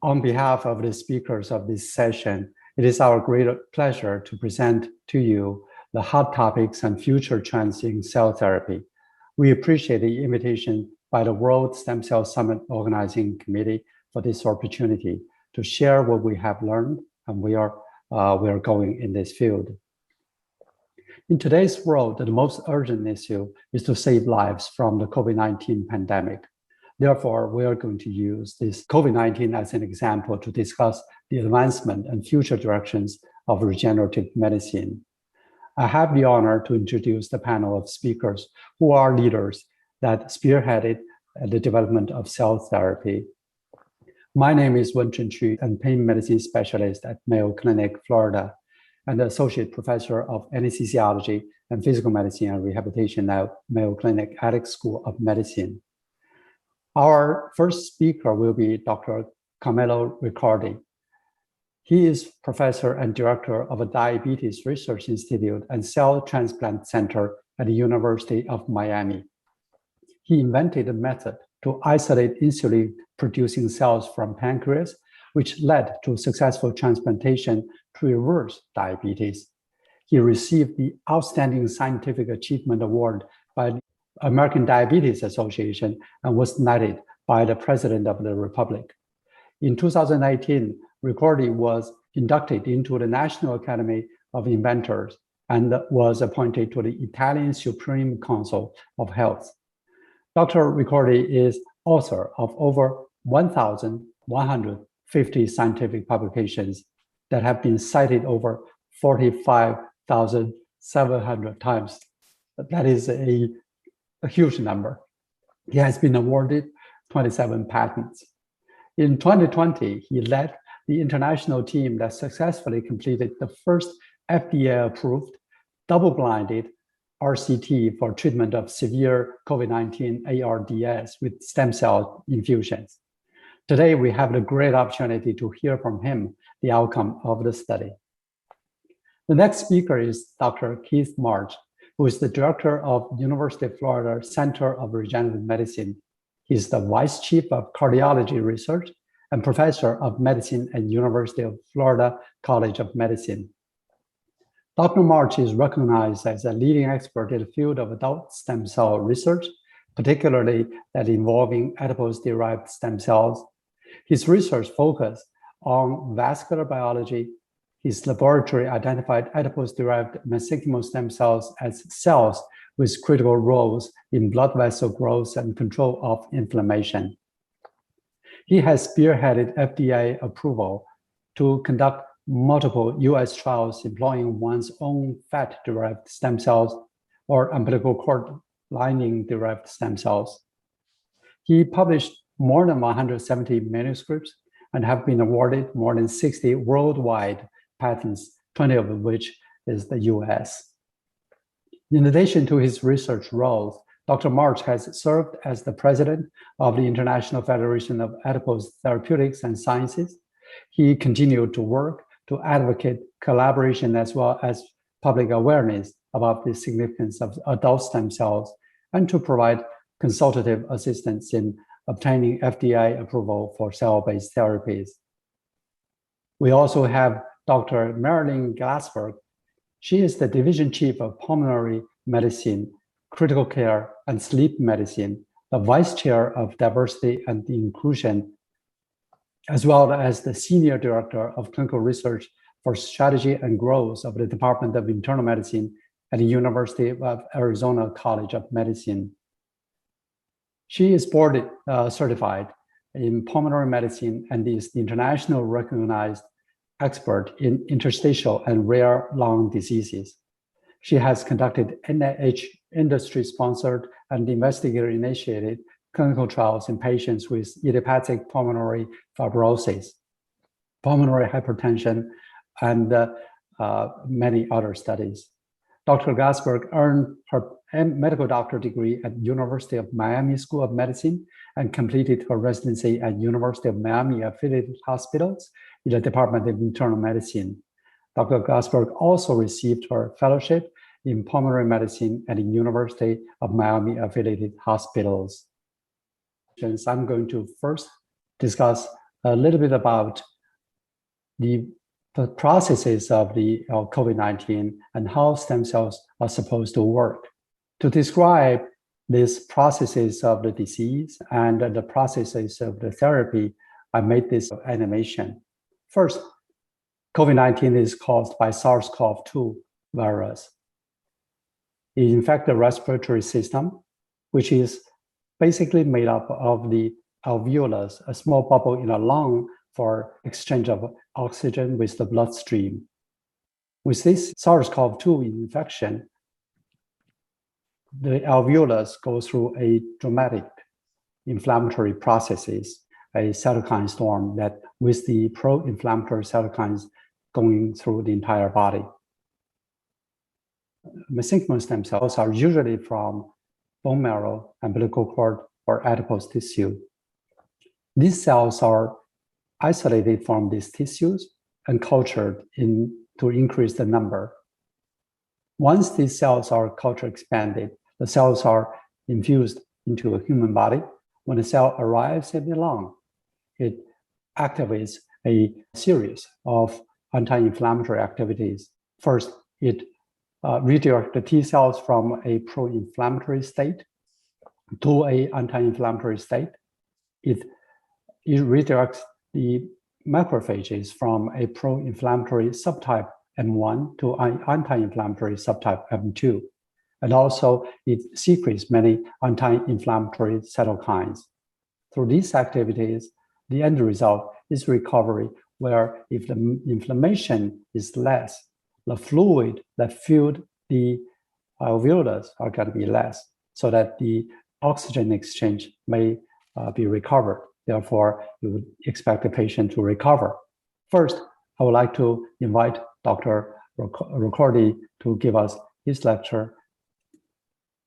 On behalf of the speakers of this session, it is our great pleasure to present to you the hot topics and future trends in cell therapy. We appreciate the invitation by the World Stem Cell Summit Organizing Committee for this opportunity to share what we have learned and we are going in this field. In today's world, the most urgent issue is to save lives from the COVID-19 pandemic. Therefore, we are going to use this COVID-19 as an example to discuss the advancement and future directions of regenerative medicine. I have the honor to introduce the panel of speakers who are leaders that spearheaded the development of cell therapy. My name is Wenchun Qu, a pain medicine specialist at Mayo Clinic, Florida, and associate professor of anesthesiology and physical medicine and rehabilitation at Mayo Clinic Addict School of Medicine. Our first speaker will be Dr. Camillo Ricordi. He is professor and director of a diabetes research institute and cell transplant center at the University of Miami. He invented a method to isolate insulin-producing cells from pancreas, which led to successful transplantation to reverse diabetes. He received the Outstanding Scientific Achievement Award by the American Diabetes Association and was knighted by the President of the Republic. In 2019, Ricordi was inducted into the National Academy of Inventors and was appointed to the Italian Supreme Council of Health. Dr. Ricordi is author of over 1,150 scientific publications that have been cited over 45,700 times. That is a huge number. He has been awarded 27 patents. In 2020, he led the international team that successfully completed the first FDA-approved, double-blinded RCT for treatment of severe COVID-19 ARDS with stem cell infusions. Today, we have the great opportunity to hear from him the outcome of the study. The next speaker is Dr. Keith March, who is the director of University of Florida Center of Regenerative Medicine. He's the vice chief of cardiology research and professor of medicine at University of Florida College of Medicine. Dr. March is recognized as a leading expert in the field of adult stem cell research, particularly that involving adipose-derived stem cells. His research focused on vascular biology. His laboratory identified adipose-derived mesenchymal stem cells as cells with critical roles in blood vessel growth and control of inflammation. He has spearheaded FDA approval to conduct multiple US trials employing one's own fat-derived stem cells or umbilical cord lining-derived stem cells. He published more than 170 manuscripts and have been awarded more than 60 worldwide patents, 20 of which is the US. In addition to his research roles, Dr. March has served as the president of the International Federation of Adipose Therapeutics and Sciences. He continued to work to advocate collaboration as well as public awareness about the significance of adult stem cells and to provide consultative assistance in obtaining FDA approval for cell-based therapies. We also have Dr. Marilyn Glassberg. She is the division chief of pulmonary medicine, critical care, and sleep medicine, the vice chair of diversity and inclusion, as well as the senior director of clinical research for strategy and growth of the Department of Internal Medicine at the University of Arizona College of Medicine. She is board certified in pulmonary medicine and is the international recognized expert in interstitial and rare lung diseases. She has conducted NIH industry-sponsored and investigator-initiated clinical trials in patients with idiopathic pulmonary fibrosis, pulmonary hypertension, and many other studies. Dr. Glassberg earned her medical doctorate degree at University of Miami School of Medicine and completed her residency at University of Miami affiliated hospitals in the Department of Internal Medicine. Dr. Glassberg also received her fellowship in pulmonary medicine at the University of Miami affiliated hospitals. I'm going to first discuss a little bit about the processes of the COVID-19 and how stem cells are supposed to work. To describe these processes of the disease and the processes of the therapy, I made this animation. First, COVID-19 is caused by SARS-CoV-2 virus. It infects the respiratory system, which is basically made up of the alveolus, a small bubble in a lung for exchange of oxygen with the bloodstream. With this SARS-CoV-2 infection, the alveolus goes through a dramatic inflammatory processes, a cytokine storm that with the pro-inflammatory cytokines going through the entire body. Mesenchymal stem cells are usually from bone marrow, umbilical cord, or adipose tissue. These cells are isolated from these tissues and cultured to increase the number. Once these cells are culture expanded, the cells are infused into a human body. When the cell arrives in the lung, it activates a series of anti-inflammatory activities. First, it redirects the T cells from a pro-inflammatory state to an anti-inflammatory state. It redirects the macrophages from a pro-inflammatory subtype M1 to an anti-inflammatory subtype M2. And also, it secretes many anti-inflammatory cytokines. Through these activities, the end result is recovery, where if the inflammation is less, the fluid that filled the alveolus are going to be less, so that the oxygen exchange may be recovered. Therefore, you would expect the patient to recover. First, I would like to invite Dr. Ricordi to give us his lecture.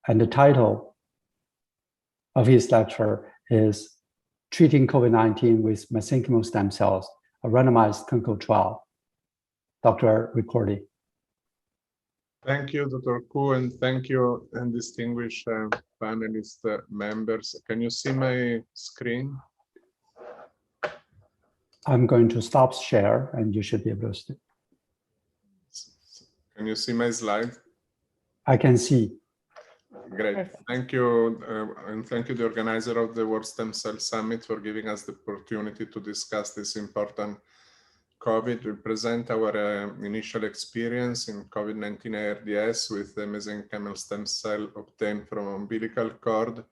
And the title of his lecture is Treating COVID-19 with Mesenchymal Stem Cells, a randomized clinical trial. Dr. Ricordi. Thank you, Dr. Qu, and thank you, and distinguished panelist members. Can you see my screen? I'm going to stop share, and you should be able to. Can you see my slide? I can see. Great. Perfect. Thank you, and thank you, the organizer of the World Stem Cell Summit, for giving us the opportunity to discuss this important COVID. We present our initial experience in COVID-19 ARDS with the mesenchymal stem cell obtained from umbilical cord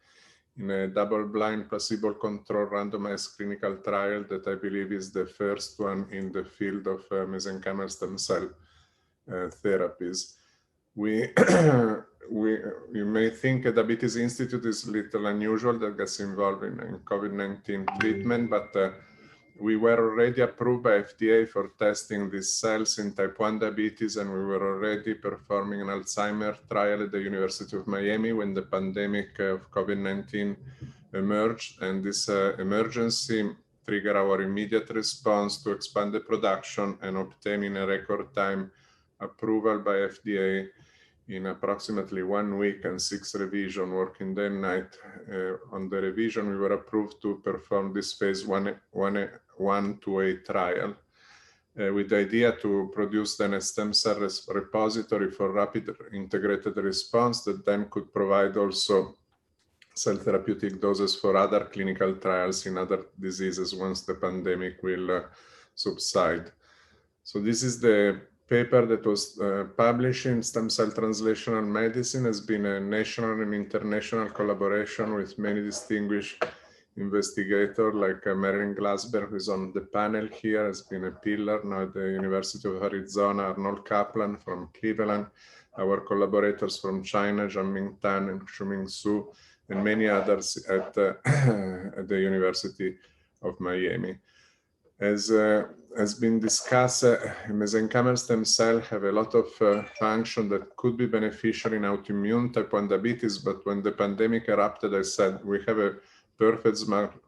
in a double-blind, placebo-controlled, randomized clinical trial that I believe is the first one in the field of mesenchymal stem cell therapies. You may think a Diabetes Institute is a little unusual that gets involved in COVID-19 treatment, but we were already approved by FDA for testing these cells in type 1 diabetes, and we were already performing an Alzheimer's trial at the University of Miami when the pandemic of COVID-19 emerged, and this emergency triggered our immediate response to expand the production and obtain in a record time approval by FDA in approximately 1 week and 6 revisions, working day and night. On the revision, we were approved to perform this phase 1/2A trial with the idea to produce then a stem cell repository for rapid integrated response that then could provide also cell therapeutic doses for other clinical trials in other diseases once the pandemic will subside. So this is the paper that was published in Stem Cell Translational Medicine. Has been a national and international collaboration with many distinguished investigators like Marilyn Glassberg, who is on the panel here, has been a pillar now at the University of Arizona, Arnold Kaplan from Cleveland, our collaborators from China, Jianming Tan and Shuming Su, and many others at the University of Miami. As has been discussed, mesenchymal stem cells have a lot of function that could be beneficial in autoimmune type 1 diabetes, but when the pandemic erupted, I said we have a perfect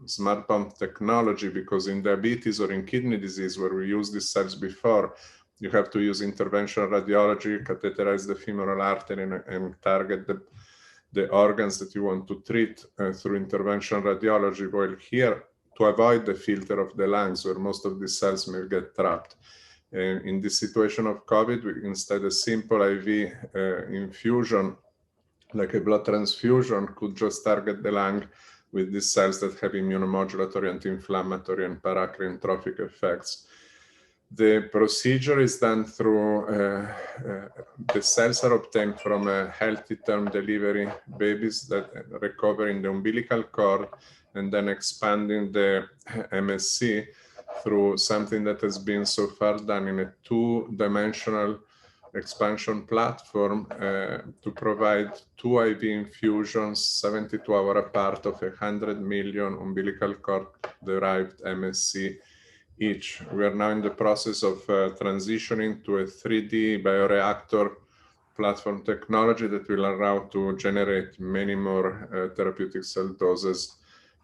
smart pump technology, because in diabetes or in kidney disease, where we used these cells before, you have to use interventional radiology, catheterize the femoral artery and target the organs that you want to treat through interventional radiology. While here, to avoid the filter of the lungs where most of these cells may get trapped. In this situation of COVID, instead a simple IV infusion, like a blood transfusion, could just target the lung with these cells that have immunomodulatory, anti-inflammatory, and paracrine-trophic effects. The procedure is done through, the cells are obtained from a healthy term delivery babies that recover in the umbilical cord, and then expanding the MSC through something that has been so far done in a two-dimensional expansion platform to provide 2 IV infusions 72 hours apart of 100 million umbilical cord-derived MSC each. We are now in the process of transitioning to a 3D bioreactor platform technology that will allow to generate many more therapeutic cell doses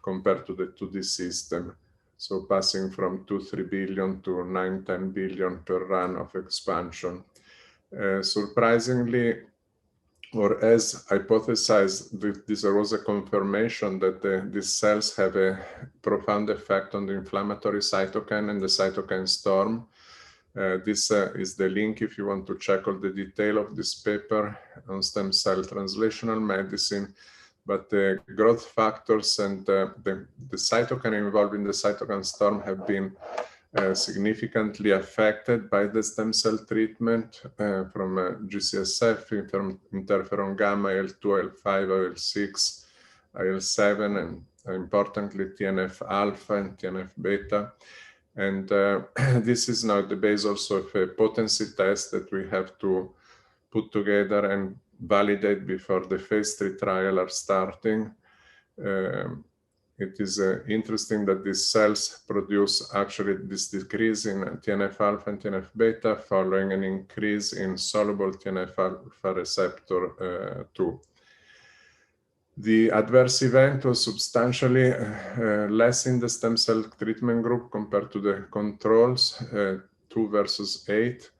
compared to the 2D system. So passing from 2-3 billion to 9-10 billion per run of expansion. Surprisingly, or as hypothesized, there was a confirmation that these cells have a profound effect on the inflammatory cytokine and the cytokine storm. This is the link if you want to check all the detail of this paper on stem cell translational medicine. But the growth factors and the cytokine involved in the cytokine storm have been significantly affected by the stem cell treatment from GCSF, interferon gamma, IL-2, IL-5, IL-6, IL-7, and importantly TNF alpha and TNF beta. And this is now the base also of a potency test that we have to put together and validate before the phase 3 trial are starting. It is interesting that these cells produce actually this decrease in TNF alpha and TNF beta following an increase in soluble TNF alpha receptor 2. The adverse event was substantially less in the stem cell treatment group compared to the controls, 2 versus 8.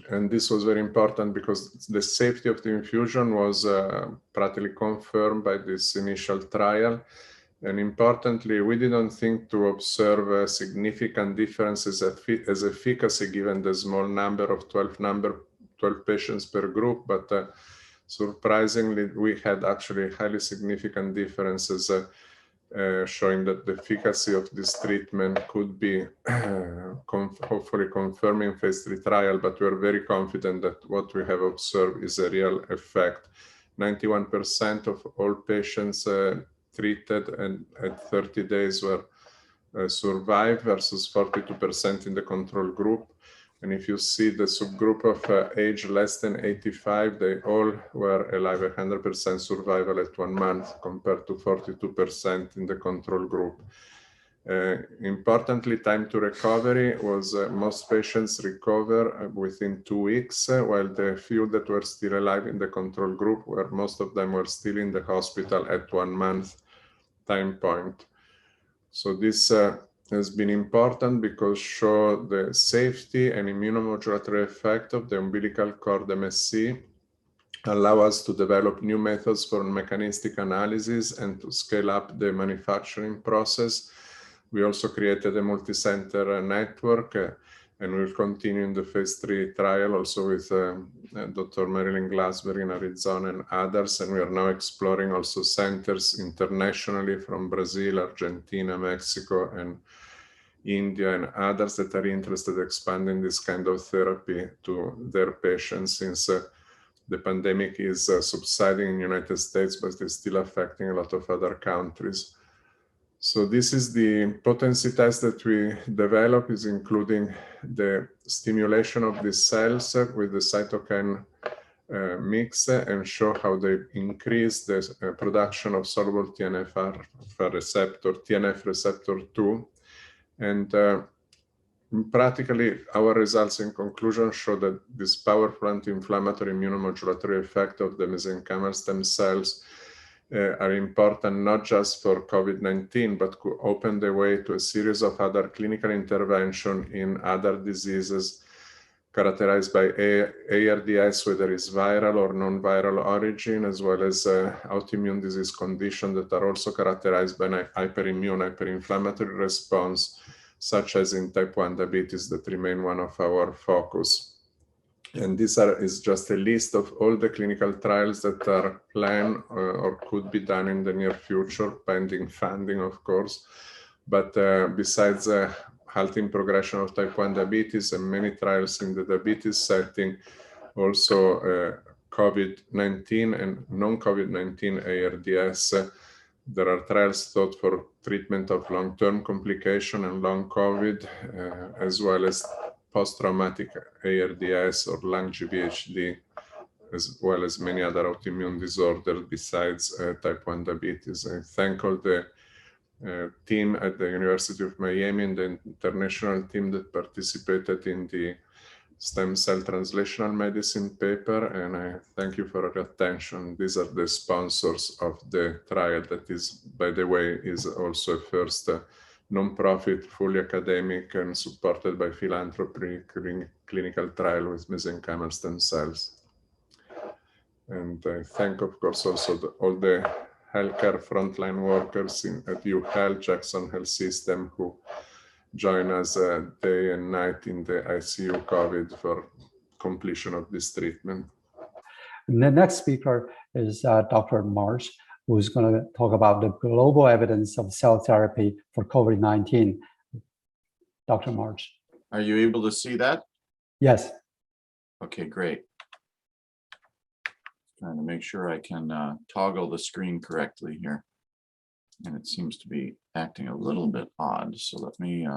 And this was very important because the safety of the infusion was practically confirmed by this initial trial. And importantly, we didn't think to observe significant differences as efficacy given the small number of 12 patients per group, but surprisingly, we had actually highly significant differences showing that the efficacy of this treatment could be hopefully confirmed in phase 3 trial, but we're very confident that what we have observed is a real effect. 91% of all patients treated and at 30 days were survived versus 42% in the control group. And if you see the subgroup of age less than 85, they all were alive, 100% survival at 1 month compared to 42% in the control group. Importantly, time to recovery was most patients recover within 2 weeks, while the few that were still alive in the control group, where most of them were still in the hospital at 1 month time point. So this has been important because show the safety and immunomodulatory effect of the umbilical cord MSC, allow us to develop new methods for mechanistic analysis and to scale up the manufacturing process. We also created a multi-center network and we'll continue in the phase 3 trial also with Dr. Marilyn Glassberg in Arizona and others. And we are now exploring also centers internationally from Brazil, Argentina, Mexico, and India, and others that are interested in expanding this kind of therapy to their patients since the pandemic is subsiding in the United States, but it's still affecting a lot of other countries. So this is the potency test that we develop, is including the stimulation of these cells with the cytokine mix and show how they increase the production of soluble TNF receptor, TNF receptor 2. And practically, our results in conclusion show that this powerful anti-inflammatory immunomodulatory effect of the mesenchymal stem cells are important not just for COVID-19, but could open the way to a series of other clinical intervention in other diseases characterized by ARDS, whether it's viral or non-viral origin, as well as autoimmune disease conditions that are also characterized by an hyperimmune, hyperinflammatory response, such as in type 1 diabetes that remain one of our focus. And this is just a list of all the clinical trials that are planned or could be done in the near future, pending funding, of course. But besides halting progression of type 1 diabetes and many trials in the diabetes setting, also COVID-19 and non-COVID-19 ARDS. There are trials thought for treatment of long-term complication and long COVID, as well as post-traumatic ARDS or lung GVHD, as well as many other autoimmune disorders besides type 1 diabetes. I thank all the team at the University of Miami and the international team that participated in the stem cell translational medicine paper, and I thank you for your attention. These are the sponsors of the trial that is, by the way, is also a first non-profit, fully academic and supported by philanthropy clinical trial with mesenchymal stem cells. And I thank, of course, also all the healthcare frontline workers at UHealth, Jackson Health System, who join us day and night in the ICU COVID for completion of this treatment. And the next speaker is Dr. March, who's going to talk about the global evidence of cell therapy for COVID-19. Dr. March. Are you able to see that? Yes. Okay, great. Trying to make sure I can toggle the screen correctly here. And it seems to be acting a little bit odd. So let me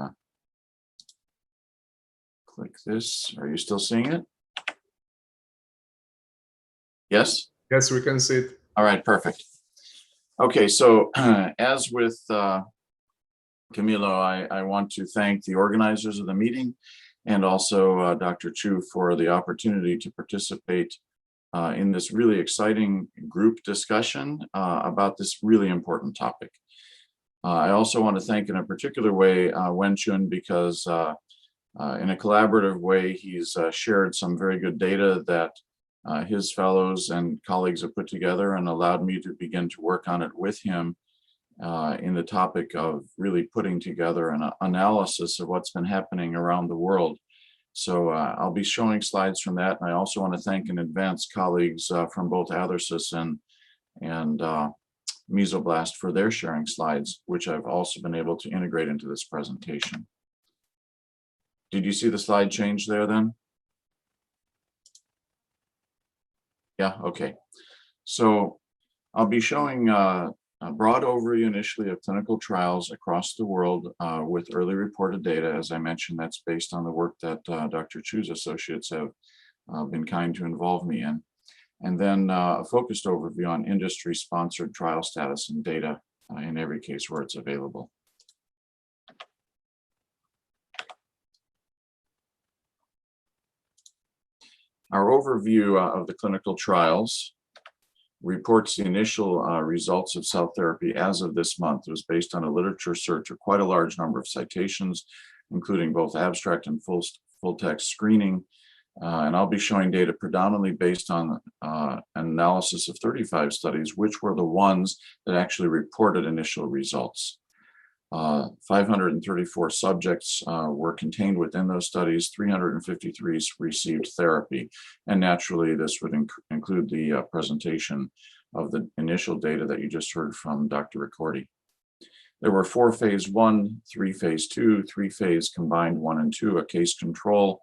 click this. Are you still seeing it? Yes? Yes, we can see it. All right, perfect. Okay, so as with Camillo, I want to thank the organizers of the meeting and also Dr. Qu for the opportunity to participate in this really exciting group discussion about this really important topic. I also want to thank in a particular way Wenchun, because in a collaborative way, he's shared some very good data that his fellows and colleagues have put together and allowed me to begin to work on it with him in the topic of really putting together an analysis of what's been happening around the world. So I'll be showing slides from that. And I also want to thank in advance colleagues from both Athersis and Mesoblast for their sharing slides, which I've also been able to integrate into this presentation. Did you see the slide change there then? Yeah, okay. So I'll be showing a broad overview initially of clinical trials across the world with early reported data. As I mentioned, that's based on the work that Dr. Qu's associates have been kind to involve me in. And then a focused overview on industry-sponsored trial status and data in every case where it's available. Our overview of the clinical trials reports the initial results of cell therapy as of this month. It was based on a literature search of quite a large number of citations, including both abstract and full text screening. And I'll be showing data predominantly based on an analysis of 35 studies, which were the ones that actually reported initial results. 534 subjects were contained within those studies, 353 received therapy. And naturally, this would include the presentation of the initial data that you just heard from Dr. Ricordi. There were 4 phase 1, 3 phase 2, 3 phase combined 1 and 2, a case control,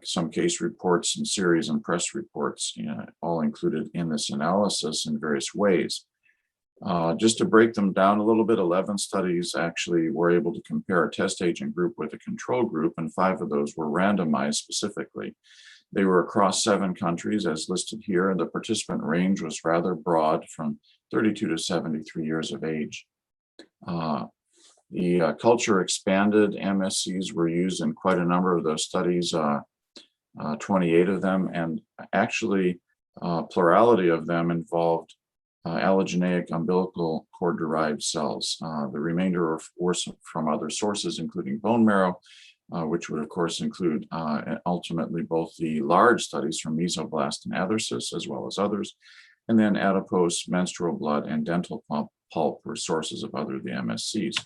some case reports and series and press reports, all included in this analysis in various ways. Just to break them down a little bit, 11 studies actually were able to compare a test agent group with a control group, and 5 of those were randomized specifically. They were across 7 countries as listed here, and the participant range was rather broad from 32 to 73 years of age. The culture expanded MSCs were used in quite a number of those studies, 28 of them, and actually plurality of them involved allogeneic umbilical cord-derived cells. The remainder were from other sources, including bone marrow which would of course include ultimately both the large studies from mesoblast and athersis, as well as others, and then adipose, menstrual blood, and dental pulp were sources of other the MSCs.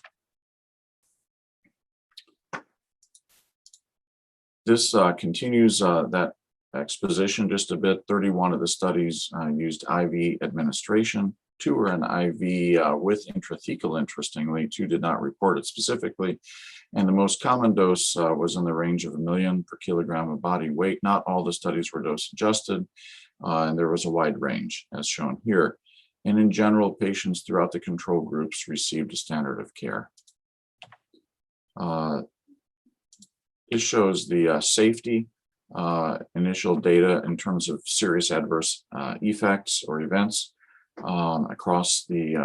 This continues that exposition just a bit. 31 of the studies used IV administration. 2 were an IV with intrathecal, interestingly. 2 did not report it specifically. And the most common dose was in the range of 1 million per kilogram of body weight. Not all the studies were dose adjusted, and there was a wide range as shown here. And in general, patients throughout the control groups received a standard of care. This shows the safety initial data in terms of serious adverse effects or events across the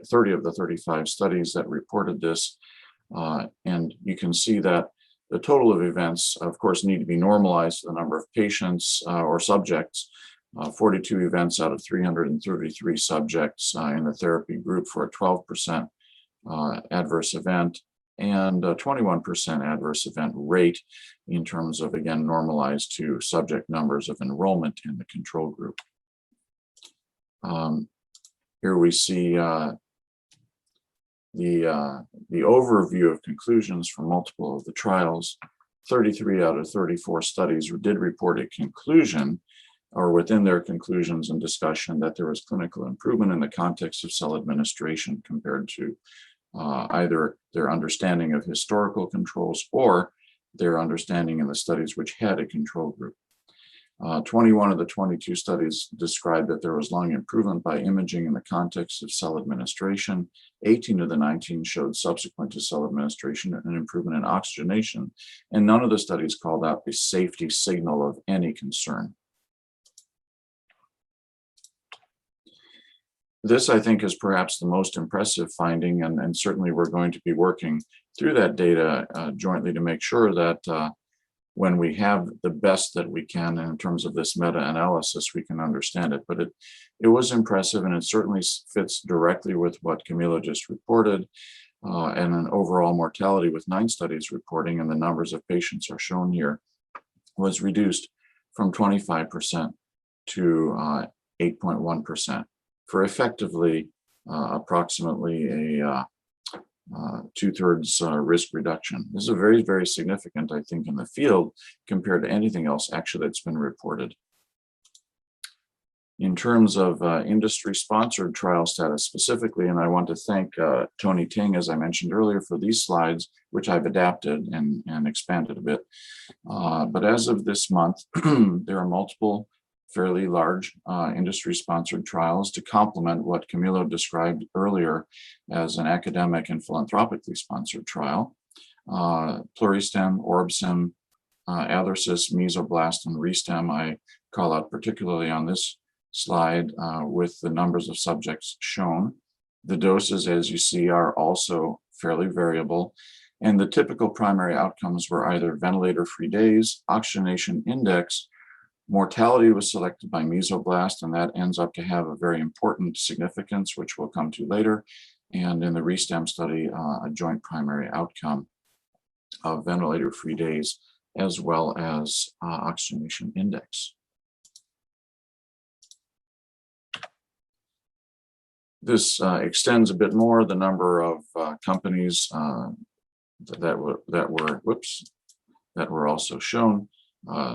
30 of the 35 studies that reported this. And you can see that the total of events, of course, need to be normalized to the number of patients or subjects. 42 events out of 333 subjects in the therapy group for a 12% adverse event, and 21% adverse event rate in terms of, again, normalized to subject numbers of enrollment in the control group. Here we see the overview of conclusions from multiple of the trials. 33 out of 34 studies did report a conclusion, or within their conclusions and discussion, that there was clinical improvement in the context of cell administration compared to either their understanding of historical controls or their understanding in the studies which had a control group. 21 of the 22 studies described that there was lung improvement by imaging in the context of cell administration. 18 of the 19 showed subsequent to cell administration an improvement in oxygenation, and none of the studies called out a safety signal of any concern. This, I think, is perhaps the most impressive finding, and certainly we're going to be working through that data jointly to make sure that when we have the best that we can in terms of this meta-analysis, we can understand it. But it was impressive, and it certainly fits directly with what Camillo just reported, and an overall mortality with 9 studies reporting, and the numbers of patients are shown here, was reduced from 25% to 8.1%. For effectively approximately a 2/3 risk reduction. This is a very, very significant, I think, in the field compared to anything else actually that's been reported. In terms of industry-sponsored trial status specifically, and I want to thank Tony Ting, as I mentioned earlier, for these slides, which I've adapted and expanded a bit. But as of this month, there are multiple fairly large industry-sponsored trials to complement what Camillo described earlier as an academic and philanthropically sponsored trial. Pluristem, Orbsem, Athersis, Mesoblast, and Restem I call out particularly on this slide with the numbers of subjects shown. The doses, as you see, are also fairly variable, and the typical primary outcomes were either ventilator-free days, oxygenation index. Mortality was selected by mesoblast, and that ends up to have a very important significance, which we'll come to later. And in the Restem study, a joint primary outcome of ventilator-free days, as well as oxygenation index. This extends a bit more the number of companies that were also shown.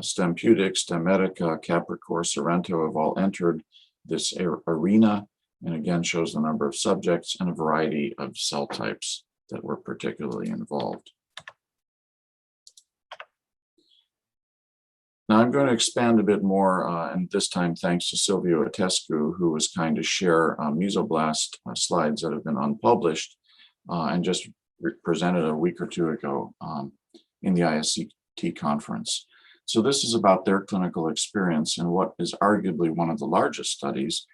Stempeutics, Stemedica, Capricor, Sorrento have all entered this arena, and again shows the number of subjects and a variety of cell types that were particularly involved. Now I'm going to expand a bit more, and this time thanks to Silvio Atescu, who was kind to share mesoblast slides that have been unpublished and just presented a week or 2 ago in the ISCT conference. So this is about their clinical experience and what is arguably one of the largest studies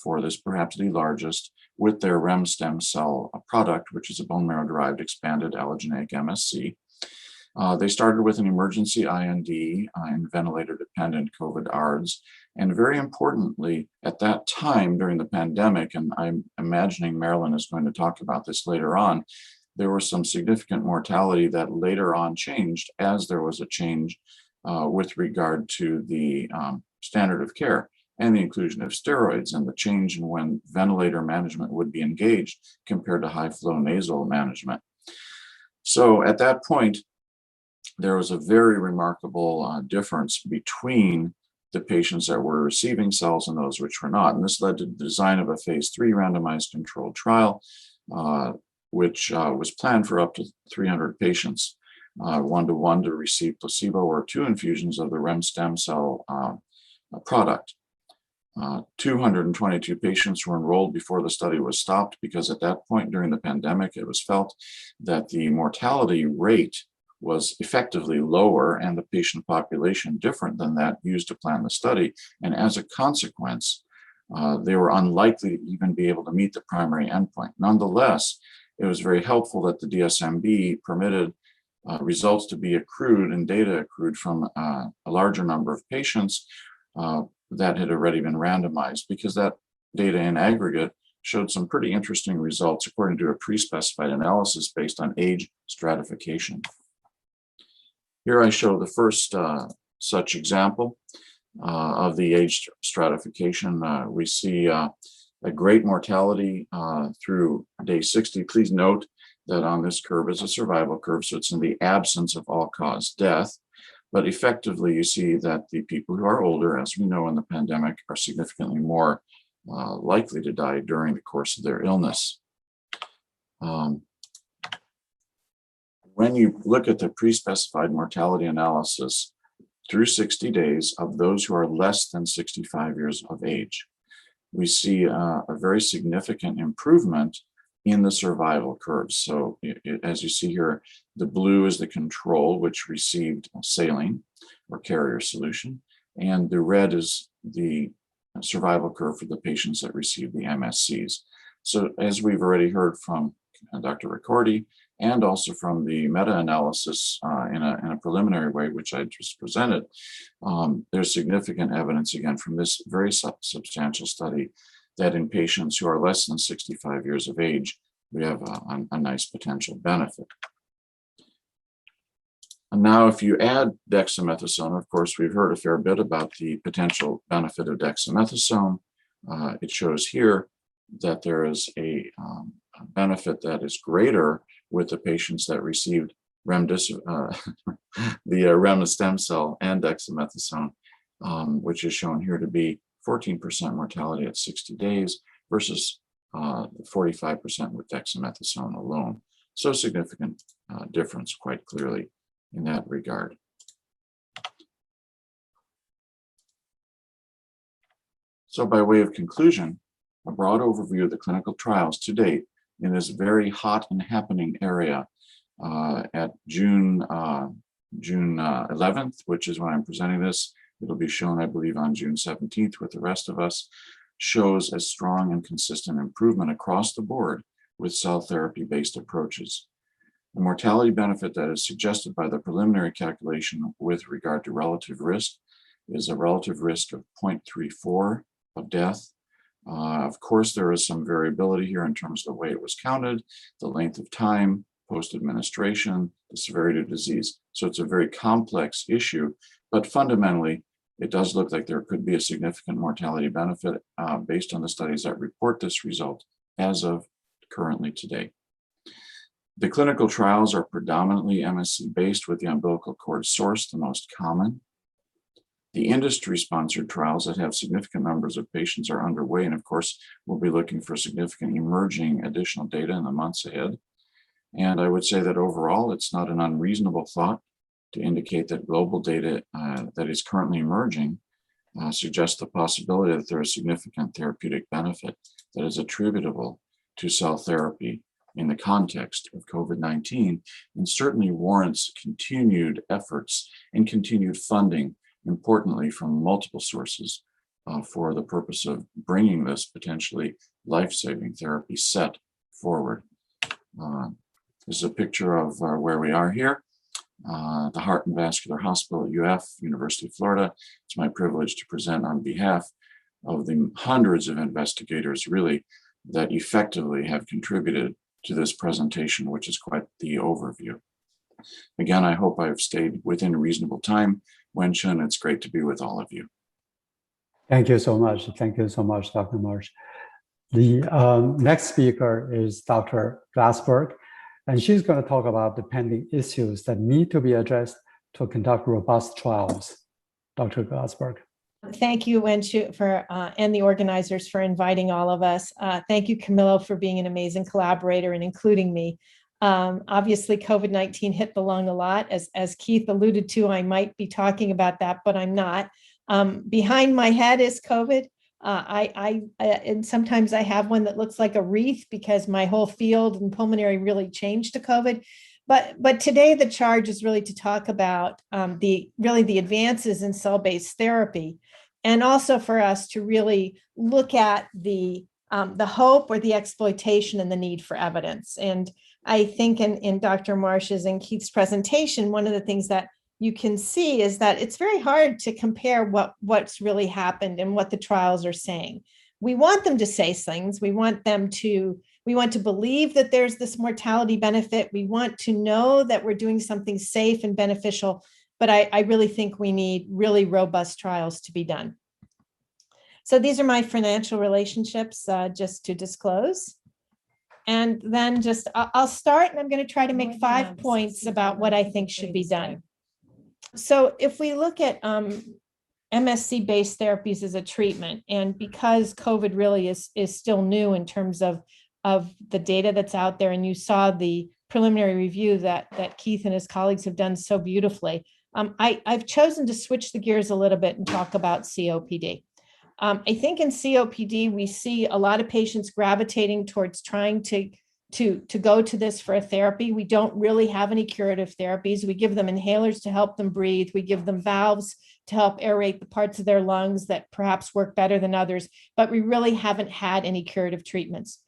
for this, perhaps the largest, with their REM stem cell product, which is a bone marrow-derived expanded allogeneic MSC. They started with an emergency IND in ventilator-dependent COVID ARDS. And very importantly, at that time during the pandemic, and I'm imagining Marilyn is going to talk about this later on, there was some significant mortality that later on changed as there was a change with regard to the standard of care and the inclusion of steroids and the change in when ventilator management would be engaged compared to high flow nasal management. So at that point, there was a very remarkable difference between the patients that were receiving cells and those which were not. And this led to the design of a phase 3 randomized controlled trial, which was planned for up to 300 patients, 1-to-1 to receive placebo or 2 infusions of the REM stem cell product. 222 patients were enrolled before the study was stopped because at that point during the pandemic, it was felt that the mortality rate was effectively lower and the patient population different than that used to plan the study. And as a consequence, they were unlikely to even be able to meet the primary endpoint. Nonetheless, it was very helpful that the DSMB permitted results to be accrued and data accrued from a larger number of patients that had already been randomized, because that data in aggregate showed some pretty interesting results according to a pre-specified analysis based on age stratification. Here I show the first such example of the age stratification. We see a great mortality through day 60. Please note that on this curve is a survival curve, so it's in the absence of all-cause death. But effectively, you see that the people who are older, as we know in the pandemic, are significantly more likely to die during the course of their illness. When you look at the pre-specified mortality analysis through 60 days of those who are less than 65 years of age, we see a very significant improvement in the survival curves. So as you see here, the blue is the control, which received saline or carrier solution, and the red is the survival curve for the patients that received the MSCs. So as we've already heard from Dr. Ricordi, and also from the meta-analysis in a preliminary way, which I just presented, there's significant evidence, again, from this very substantial study that in patients who are less than 65 years of age, we have a nice potential benefit. And now, if you add dexamethasone, of course, we've heard a fair bit about the potential benefit of dexamethasone. It shows here that there is a benefit that is greater with the patients that received the REM stem cell and dexamethasone, which is shown here to be 14% mortality at 60 days versus 45% with dexamethasone alone. So significant difference quite clearly in that regard. So by way of conclusion, a broad overview of the clinical trials to date in this very hot and happening area at June 11th, which is when I'm presenting this. It'll be shown, I believe, on June 17th with the rest of us, shows a strong and consistent improvement across the board with cell therapy-based approaches. The mortality benefit that is suggested by the preliminary calculation with regard to relative risk is a relative risk of 0.34 of death. Of course, there is some variability here in terms of the way it was counted, the length of time, post-administration, the severity of disease. So it's a very complex issue, but fundamentally, it does look like there could be a significant mortality benefit based on the studies that report this result as of currently today. The clinical trials are predominantly MSC-based, with the umbilical cord source the most common. The industry-sponsored trials that have significant numbers of patients are underway, and of course, we'll be looking for significant emerging additional data in the months ahead. And I would say that overall, it's not an unreasonable thought to indicate that global data that is currently emerging suggests the possibility that there is significant therapeutic benefit that is attributable to cell therapy in the context of COVID-19, and certainly warrants continued efforts and continued funding, importantly from multiple sources, for the purpose of bringing this potentially life-saving therapy set forward. This is a picture of where we are here, the Heart and Vascular Hospital at UF, University of Florida. It's my privilege to present on behalf of the hundreds of investigators really that effectively have contributed to this presentation, which is quite the overview. Again, I hope I've stayed within reasonable time. Wenchun, it's great to be with all of you. Thank you so much. Thank you so much, Dr. Marsh. The next speaker is Dr. Glassberg, and she's going to talk about the pending issues that need to be addressed to conduct robust trials. Dr. Glassberg. Thank you, Wenchun, and the organizers for inviting all of us. Thank you, Camillo, for being an amazing collaborator and including me. Obviously, COVID-19 hit the lung a lot. As Keith alluded to, I might be talking about that, but I'm not. Behind my head is COVID. And sometimes I have one that looks like a wreath because my whole field and pulmonary really changed to COVID. But today the charge is really to talk about the advances in cell-based therapy, and also for us to really look at the hope or the exploitation and the need for evidence. And I think in Dr. Marsh's and Keith's presentation, one of the things that you can see is that it's very hard to compare what's really happened and what the trials are saying. We want them to say things. We want to believe that there's this mortality benefit. We want to know that we're doing something safe and beneficial, but I really think we need really robust trials to be done. So these are my financial relationships, just to disclose. And then I'll start, and I'm going to try to make 5 points about what I think should be done. So if we look at MSC-based therapies as a treatment, and because COVID really is still new in terms of the data that's out there, and you saw the preliminary review that Keith and his colleagues have done so beautifully, I've chosen to switch the gears a little bit and talk about COPD. I think in COPD, we see a lot of patients gravitating towards trying to go to this for a therapy. We don't really have any curative therapies. We give them inhalers to help them breathe. We give them valves to help aerate the parts of their lungs that perhaps work better than others, but we really haven't had any curative treatments.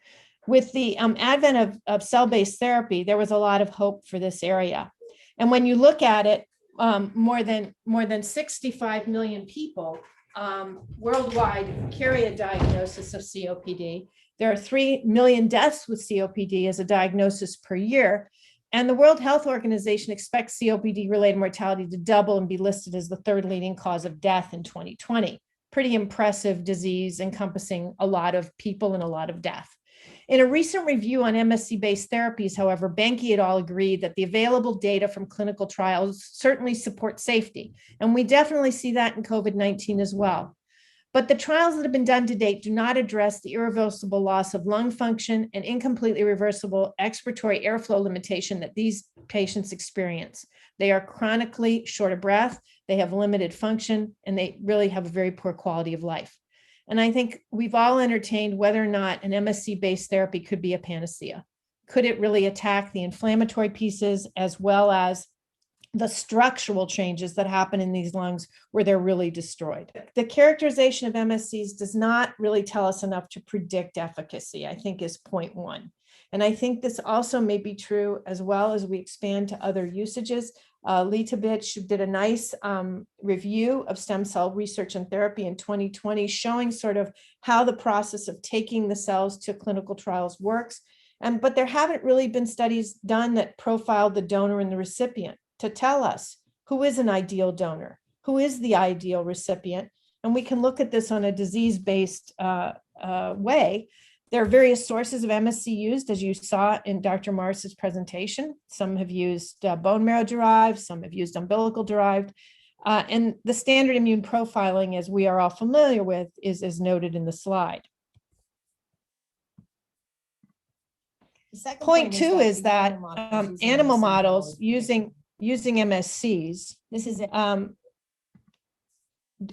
With the advent of cell-based therapy, there was a lot of hope for this area. And when you look at it, more than 65 million people worldwide carry a diagnosis of COPD. There are 3 million deaths with COPD as a diagnosis per year. And the World Health Organization expects COPD-related mortality to double and be listed as the third leading cause of death in 2020. Pretty impressive disease encompassing a lot of people and a lot of death. In a recent review on MSC-based therapies, however, Benke et al. Agreed that the available data from clinical trials certainly support safety. And we definitely see that in COVID-19 as well. But the trials that have been done to date do not address the irreversible loss of lung function and incompletely reversible expiratory airflow limitation that these patients experience. They are chronically short of breath, they have limited function, and they really have a very poor quality of life. And I think we've all entertained whether or not an MSC-based therapy could be a panacea. Could it really attack the inflammatory pieces as well as the structural changes that happen in these lungs where they're really destroyed? The characterization of MSCs does not really tell us enough to predict efficacy, I think, is point one. And I think this also may be true as well as we expand to other usages. Litovich did a nice review of stem cell research and therapy in 2020, showing sort of how the process of taking the cells to clinical trials works. But there haven't really been studies done that profile the donor and the recipient to tell us who is an ideal donor, who is the ideal recipient. And we can look at this on a disease-based way. There are various sources of MSC used, as you saw in Dr. Marsh's presentation. Some have used bone marrow derived, some have used umbilical derived. And the standard immune profiling, as we are all familiar with, is as noted in the slide. Point two is that animal models using MSCs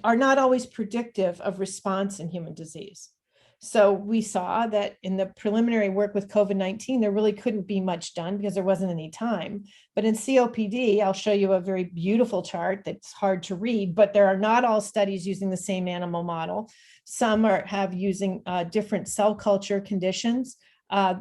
are not always predictive of response in human disease. So we saw that in the preliminary work with COVID-19, there really couldn't be much done because there wasn't any time. But in COPD, I'll show you a very beautiful chart that's hard to read, but there are not all studies using the same animal model. Some have using different cell culture conditions,